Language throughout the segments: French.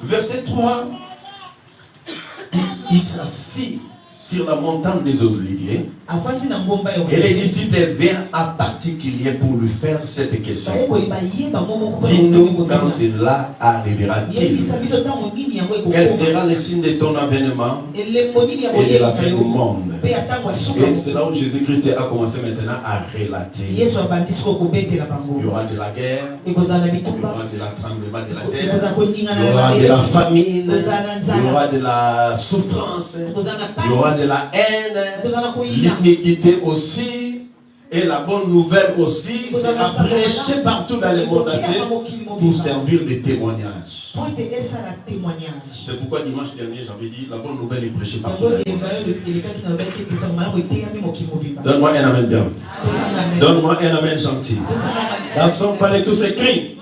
Verset 3, il s'assit sur la montagne des oliviers et les disciples vinrent en particulier pour lui faire cette question. Dis-nous quand cela arrivera-t-il? Quel sera le signe de ton avènement et de la fin du monde? Et c'est là où Jésus-Christ a commencé maintenant à relater. Il y aura de la guerre, il y aura de la tremblement de la terre, il y aura de la famine, il y aura de la souffrance, il y aura de la haine, l'iniquité aussi, et la bonne nouvelle aussi sera prêchée partout dans le monde entier pour servir de témoignage. C'est pourquoi dimanche dernier j'avais dit la bonne nouvelle est prêchée partout dans le monde entier. Donne-moi un amen bien. Donne-moi un amen gentil. Dans son palais tous ces cris.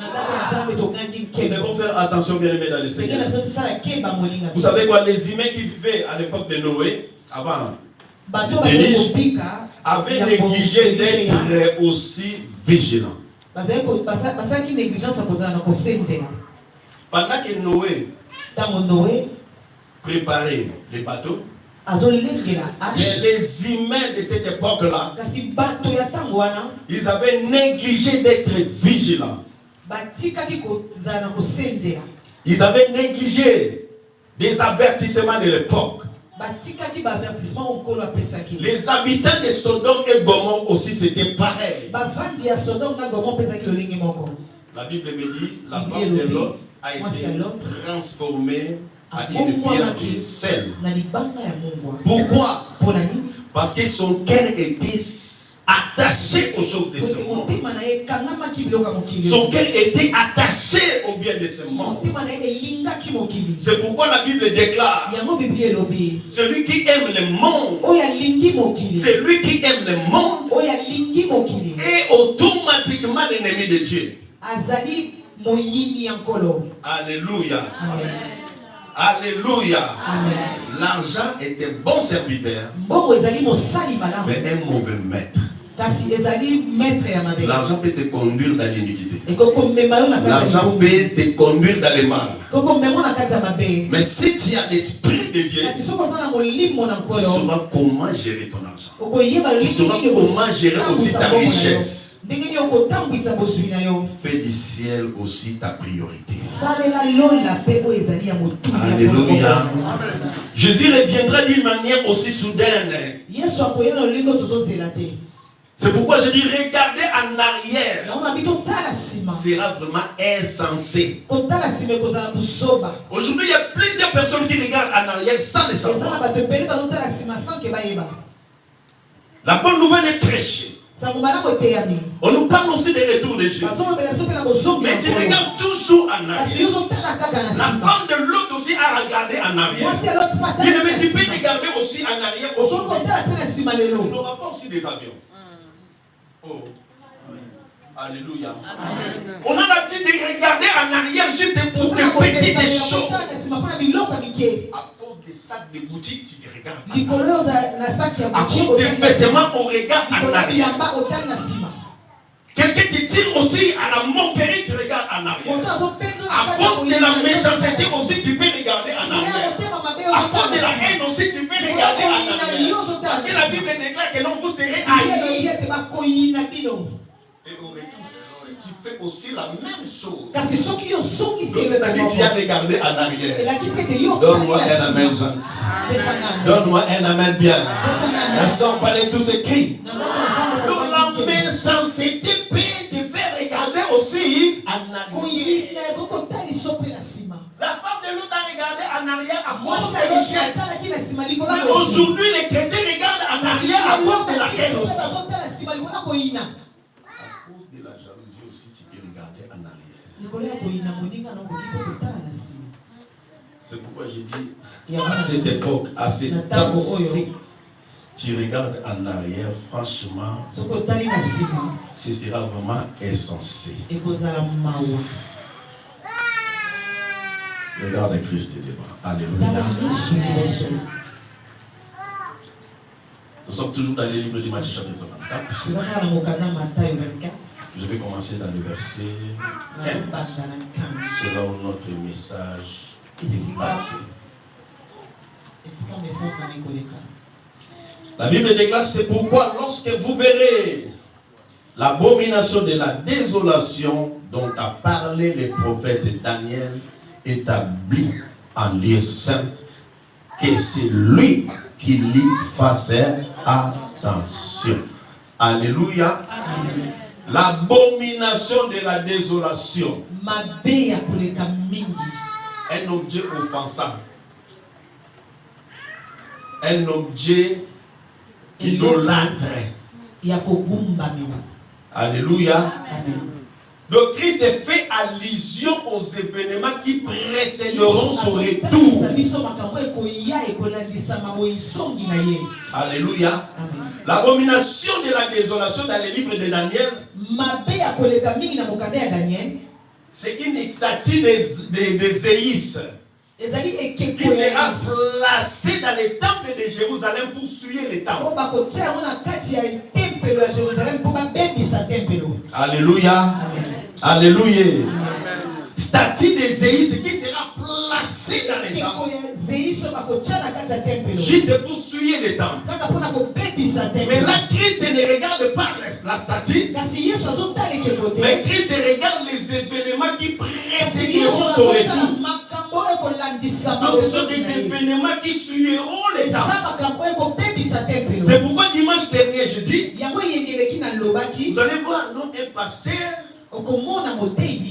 Nous devons faire attention bien aimés dans le Seigneur. Vous savez quoi, les humains qui vivaient à l'époque de Noé, avant avaient négligé d'être aussi vigilants. Pendant que Noé préparait les bateaux, les humains de cette époque-là, ils avaient négligé d'être vigilants. Ils avaient négligé des avertissements de l'époque. Les habitants de Sodome et Gomorrhe aussi c'était pareil. La Bible me dit la femme de Lot a été transformée à une pierre de sel. Pourquoi? Parce que son cœur était attaché aux choses de ce monde. Son cœur était attaché au bien de ce monde. C'est pourquoi la Bible déclare celui qui aime le monde, celui qui aime le monde est automatiquement l'ennemi de Dieu. Alléluia. Alléluia. L'argent est un bon serviteur, mais un mauvais maître. L'argent peut te conduire dans l'iniquité. L'argent peut te conduire dans le mal. Mais si tu as l'esprit de Dieu, tu sauras comment gérer ton argent. Tu sauras comment gérer aussi ta richesse. Fais du ciel aussi ta priorité. Alléluia. Jésus reviendra d'une manière aussi soudaine. C'est pourquoi je dis regarder en arrière sera vraiment insensé. Aujourd'hui il y a plusieurs personnes qui regardent en arrière sans le savoir. La bonne nouvelle est prêchée. On nous parle aussi des retours de Jésus. Mais tu regardes toujours en arrière. La femme de l'autre aussi a regardé en arrière. Mais tu peux regarder aussi en arrière. On n'aura pas aussi des avions. Oh. Alléluia. On a l'habitude de regarder en arrière juste pour des petites choses. À cause des sacs de boutique, tu regardes. À cause des vêtements, on regarde en arrière. Quelqu'un te tire aussi à la moquerie, tu regardes en arrière. À cause de la méchanceté aussi, tu peux regarder en arrière. À cause de la haine aussi, tu peux regarder en arrière. Parce que la Bible déclare que non, vous serez haïs. Et au retour, si tu fais aussi la même chose, c'est-à-dire que tu as regardé en arrière. Donne-moi un amen gentil. Donne-moi un amen bien. Ne sont pas tous ces cris. Donc la méchanceté peut te faire regarder aussi en arrière. La femme de l'autre a regardé en arrière à cause de la richesse. Mais aujourd'hui, les chrétiens regardent en arrière à cause de la haine aussi. À cause de la jalousie aussi, tu peux regarder en arrière. C'est pourquoi j'ai dit, à cette époque, à cette temps-ci, tu regardes en arrière, franchement, ce sera vraiment insensé. Regarde Christ devant. Alléluia. Nous sommes toujours dans les livres de Matthieu chapitre 24. Je vais commencer dans le verset 15. C'est là où notre message est passé. La Bible déclare, c'est pourquoi lorsque vous verrez l'abomination de la désolation dont a parlé le prophète Daniel, établi en lieu saint, que c'est lui qui lui fasse attention. Alléluia. L'abomination de la désolation. Un objet offensant. Un objet idolâtre. Alléluia. Donc Christ fait allusion aux événements qui précéderont son retour. Alléluia. L'abomination de la désolation dans le livre de Daniel, c'est une statue de Zéïs qui sera placée dans le temple de Jérusalem pour souiller le temple. Alléluia. Alléluia. Statue de Zéïs qui sera placée dans le temple. Juste pour souiller le temple. Mais là, Christ ne regarde pas la statue. Mais Christ regarde les événements qui précéderont son retour. Donc ce sont des événements qui souilleront les temple. C'est pourquoi dimanche dernier, je dis, vous allez voir, non, un pasteur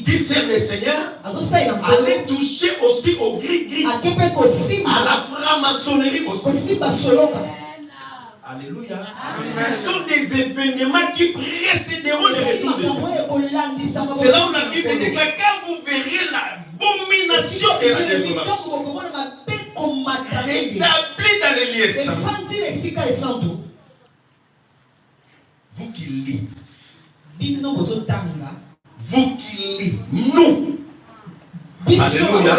qui sert le Seigneur allait toucher aussi au gris-gris, à la franc-maçonnerie aussi. Alléluia. Ce sont des événements qui précéderont le retour de Jésus. C'est là où la Bible déclare, quand vous verrez l'abomination de la désolation établie dans les lieux saints, vous qui lisez, vous qui lisez, nous, alléluia,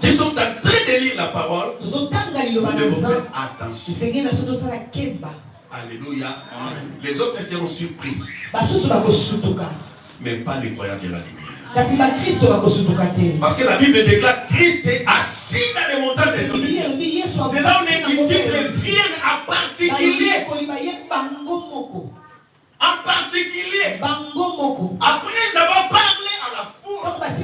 qui sommes en train de lire la parole, nous devons faire attention. Alléluia. Les autres seront surpris, mais pas les croyants de la lumière. Parce que la Bible déclare Christ est assis dans les montagnes des Oliviers. C'est là où les disciples viennent en particulier. En particulier, après avoir parlé à la foule, les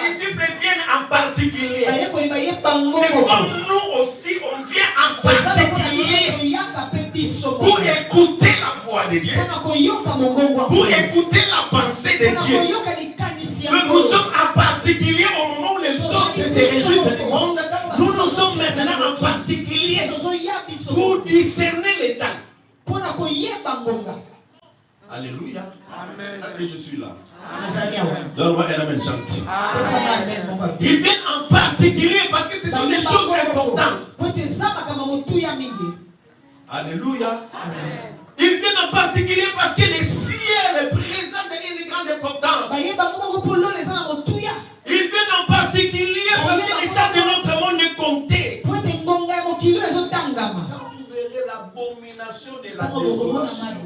disciples viennent en particulier. C'est comme nous aussi, on vient en particulier pour écouter la voix de Dieu, pour écouter la pensée de Dieu. Nous sommes en particulier au moment où les autres se réjouissent du monde. Nous sommes maintenant en particulier pour discerner les temps. Alléluia. Est-ce que je suis là? Donne-moi un amen gentil. Ils viennent en particulier parce que ce sont des choses importantes. Alléluia. Ils viennent en particulier parce que le ciel présente une grande importance. Ils viennent en particulier parce que l'état de notre monde est compté. Quand vous verrez l'abomination de la désolation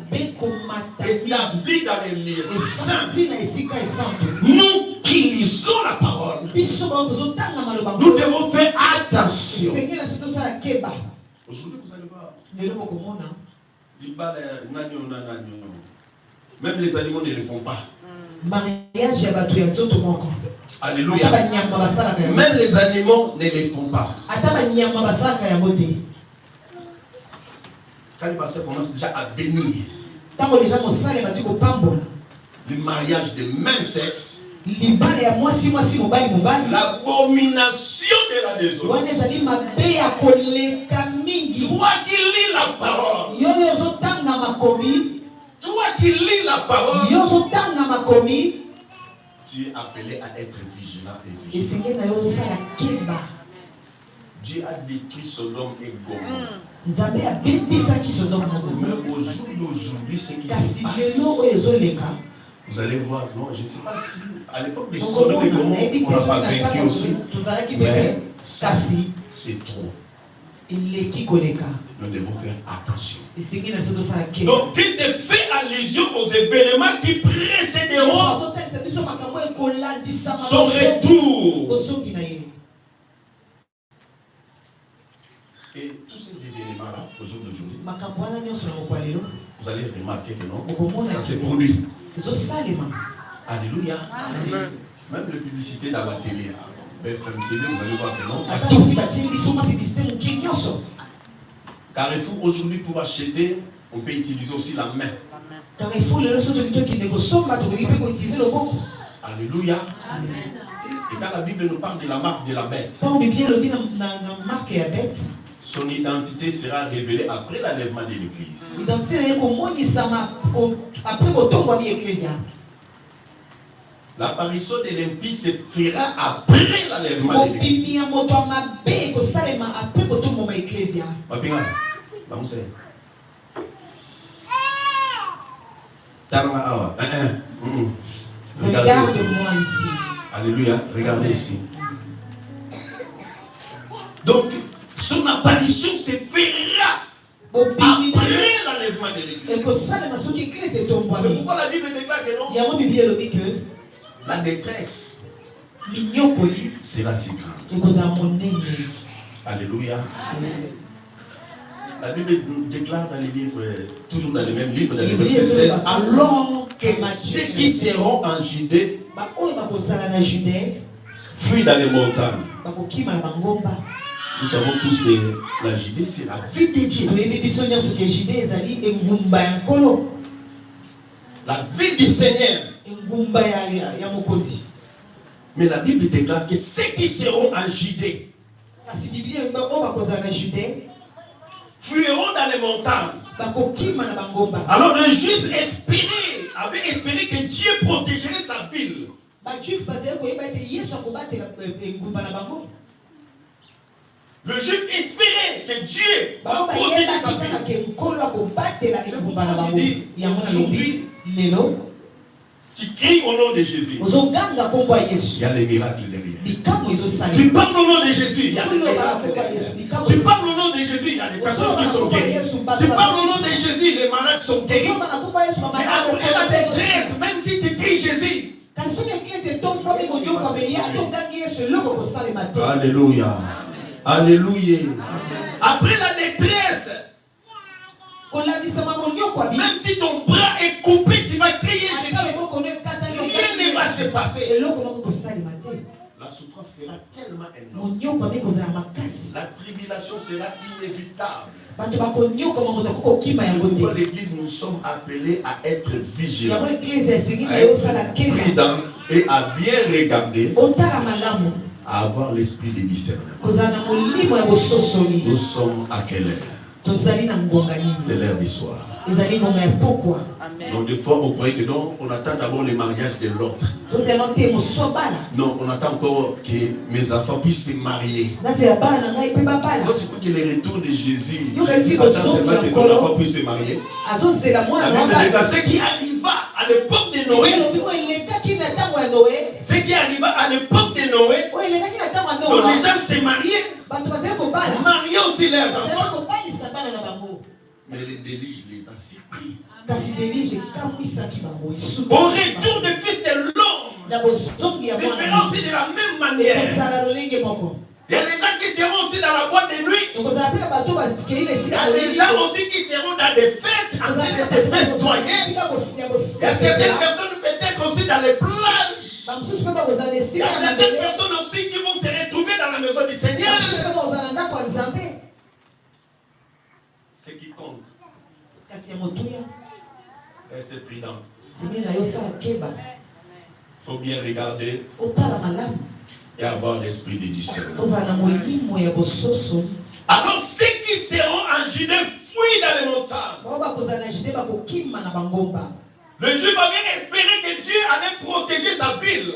établie dans les lieux saints, nous qui lisons la parole, nous devons faire attention. Aujourd'hui, vous allez voir. Même les animaux ne le font pas. Alléluia. Même les animaux ne le font pas. Quand les pasteurs commencent déjà à bénir le mariage de même sexe, l'abomination de la désolation. Toi qui lis la parole, toi qui lis la parole, tu es appelé à être vigilant et vigilant. Dieu a détruit Sodome et Gomorrhe. Mais au jour d'aujourd'hui, ce qui se passe, vous allez voir, non, je ne sais pas si à l'époque de Sodome et Gomorrhe, on n'a pas vaincu aussi, mais ça, c'est trop. nous devons faire attention. Donc, Christ fait allusion aux événements qui précéderont son retour. Et tous ces événements-là, au jour d'aujourd'hui, vous allez remarquer que non, ça s'est produit. Alléluia. Amen. Même les publicités dans la télé, BFM TV, vous allez voir que non. Carrefour, aujourd'hui, pour acheter, on peut utiliser aussi la main. Carrefour, alléluia. Et quand la Bible nous parle de la marque de la bête, son identité sera révélée après l'enlèvement de l'Église. L'apparition de l'impie se fera après l'enlèvement de l'Église. Regarde-moi ici. Alléluia, regardez ici. Donc, son apparition se fera après l'enlèvement de l'Église. C'est pourquoi la Bible déclare que non. La détresse sera si grande. Alléluia. La Bible déclare dans les livres, toujours dans les mêmes livres, dans les versets 16, alors que ceux qui seront en Judée fuient dans les montagnes. Nous savons tous que la Judée, c'est la ville de Dieu. La ville du Seigneur. Mais la Bible déclare que ceux qui seront en Judée fuiront dans les montagnes. Alors le juif avait espéré que Dieu protégerait sa ville. Le juif espérait que Dieu va protéger sa ville. C'est pourquoi je dis aujourd'hui, tu cries au nom de Jésus. Il y a les miracles derrière. Tu parles au nom de Jésus. Il y a des miracles derrière. Tu parles au nom de Jésus. Il y a des personnes qui sont guéries. Tu parles au nom de Jésus. Les malades sont guéris. Mais après la détresse, même si tu cries Jésus. Alléluia. Alléluia. Après la détresse, même si ton bras est coupé, tu vas crier Jésus. Rien ne va se passer. La souffrance sera tellement énorme. La tribulation sera inévitable. C'est pourquoi l'Église, nous sommes appelés à être vigilants, à être prudents et à bien regarder, à avoir l'esprit de discernement. Nous sommes à quelle heure? C'est l'heure du soir. Donc des fois on croit que non, on attend d'abord le mariage de l'autre. Non, on attend encore que mes enfants puissent se marier. Quand tu crois que le retour de Jésus attend seulement que ton enfant puisse se marier. La Bible déclare ce qui arriva à l'époque de Noé. Ce qui arriva à l'époque de Noé, donc les gens se mariaient, mariaient aussi leurs enfants. Mais le déluge les a surpris. Au retour du Fils de l'homme, c'est fait aussi de la même manière. Il y a des gens qui seront aussi dans la boîte de nuit. Il y a des gens aussi qui seront dans des fêtes en train de se festoyer. Il y a certaines personnes peut-être aussi dans les plages. Il y a certaines personnes aussi qui vont se retrouver dans la maison du Seigneur. Ce qui compte, restez prudent. Il faut bien regarder et avoir l'esprit de discernement. Alors ceux qui seront en Judée fuient dans les montagnes. Le juif avait espéré que Dieu allait protéger sa ville.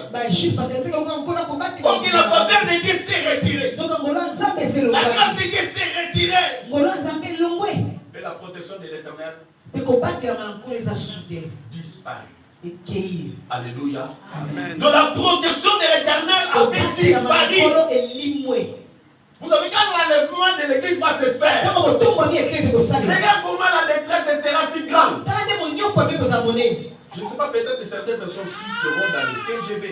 Or que la faveur de Dieu s'est retirée. La grâce de Dieu s'est retirée. Mais la protection de l'Éternel disparaît. Alléluia. Amen. Donc la protection de l'Éternel avait disparu. Vous savez, quand l'enlèvement de l'église va se faire, regarde comment la détresse sera si grande. Je ne sais pas, peut-être certaines personnes aussi seront dans les TGV.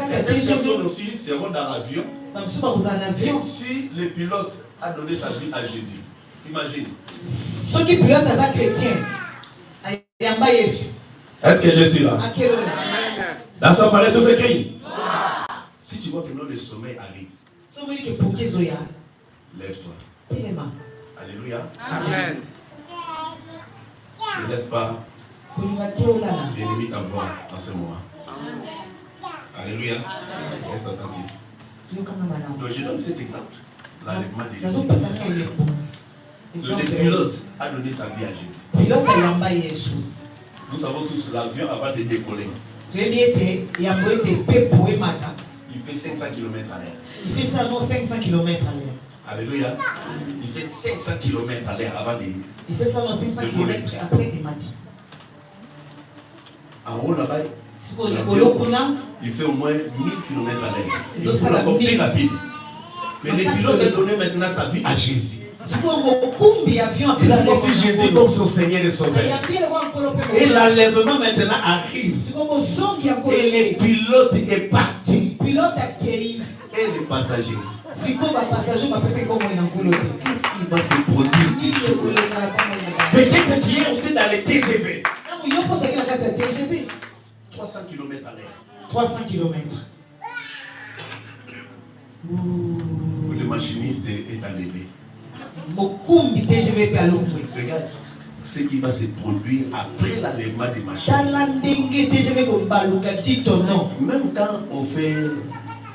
Certaines personnes aussi seront dans l'avion. Même si le pilote a donné sa vie à Jésus. Imagine. Est-ce que je suis là? Dans sa palette, tout s'écrit. Si tu vois que le sommeil arrive, lève-toi. Alléluia. Amen. Ne laisse pas l'ennemi t'avoir en ce moment. Alléluia. Reste attentif. Donc je donne cet exemple. L'enlèvement de Jésus. Le pilote a donné sa vie à Jésus. Nous savons tous l'avion avant de décoller. Il fait 500 km à l'heure. Il fait seulement 500 km à l'heure. Alléluia. Il fait 500 km à l'heure avant de. Il fait seulement 500 km après des matins. En haut là-bas, il fait au moins 1000 km à l'heure. Il faut encore plus rapide. Mais le pilote a donné maintenant sa vie à Jésus. Il a laissé Jésus comme son Seigneur et Sauveur. Et l'enlèvement maintenant arrive. Et le pilote est parti. Et les passagers. Qu'est-ce qui va se produire ici? Peut-être que tu es aussi dans les TGV. 300 km à l'heure. 300 km. Le machiniste est enlevé. Regarde ce qui va se produire après l'enlèvement des machinistes. Même quand on fait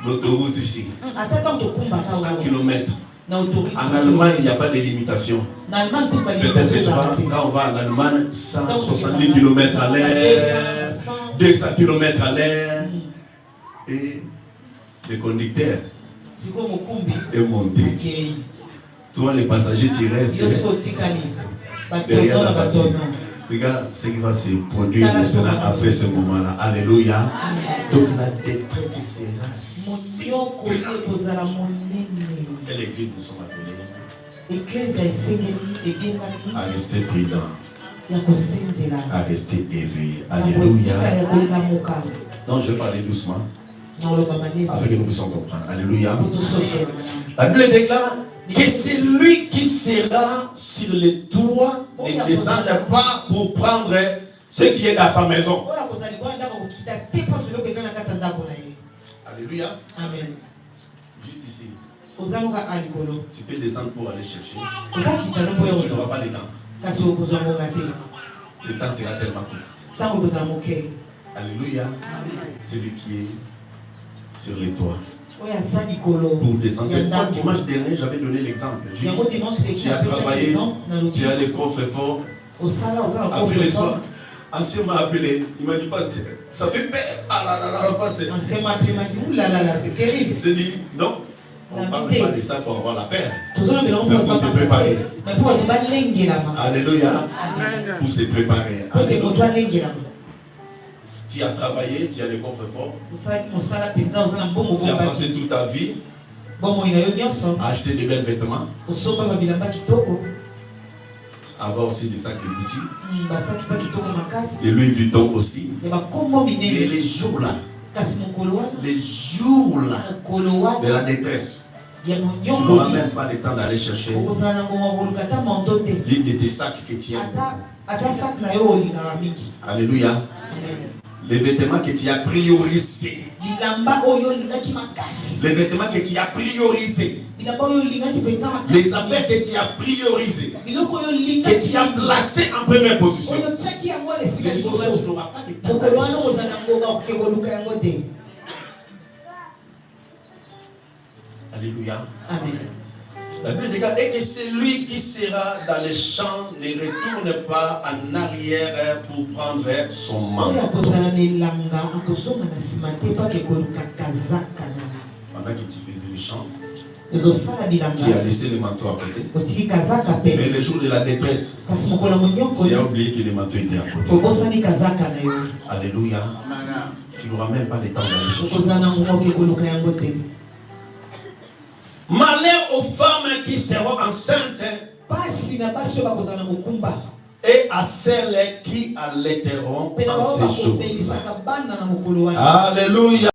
l'autoroute ici, 100 km. En Allemagne, il n'y a pas de limitation. Peut-être que quand on va en Allemagne, 170 km à l'heure, 200 km à l'heure, et le conducteur est monté. Toi, les passagers, tu restes derrière la voiture. Regarde ce qui va se produire maintenant après ce moment-là. Alléluia. Donc la détresse sera si grande. Et l'église, nous sommes appelés à rester prudents, à rester éveillés. Alléluia. Donc je vais parler doucement afin que nous puissions comprendre. Alléluia. La Bible déclare que c'est lui qui sera sur le toit ne descende pas pour prendre ce qui est dans sa maison. Alléluia. Amen. Juste ici. Tu peux descendre pour aller chercher. Tu n'auras pas le temps. Le temps sera tellement court. Alléluia. Celui qui est sur les toits. Pour descendre. C'est quoi dimanche dernier, j'avais donné l'exemple. Tu as travaillé, tu as les coffres forts. Après le soir, Ancien m'a appelé, il m'a dit, ça fait peur. Ah là là là, pasteur. Ancien m'a appelé, il m'a dit, oulala, c'est terrible. Je dis, non, on ne parle pas de ça pour avoir la paix. Mais pour se préparer. Alléluia. Pour se préparer. Alléluia. Tu as travaillé, tu as les coffres forts. Tu as passé toute ta vie à acheter de belles vêtements. Avoir aussi des sacs de Gucci. Et Louis Vuitton aussi. Et les jours là, de la détresse, tu n'auras même pas le temps d'aller chercher l'une de tes sacs que tu as. Alléluia. Les vêtements que tu as priorisés. Les vêtements que tu as priorisés. Les affaires que tu as priorisées. Que tu as placées en première position. Les jours où tu n'auras pas de temps. Alléluia. Amen. La Bible dit que celui qui sera dans les champs ne retourne pas en arrière pour prendre son manteau. Pendant que tu faisais le chant, tu as laissé le manteau à côté. Mais le jour de la détresse, tu as oublié que le manteau était à côté. Alléluia. Tu n'auras même pas le temps d'aller chercher. Malheur femmes qui seront enceintes et à celles qui allaiteront en ce jour. Alléluia.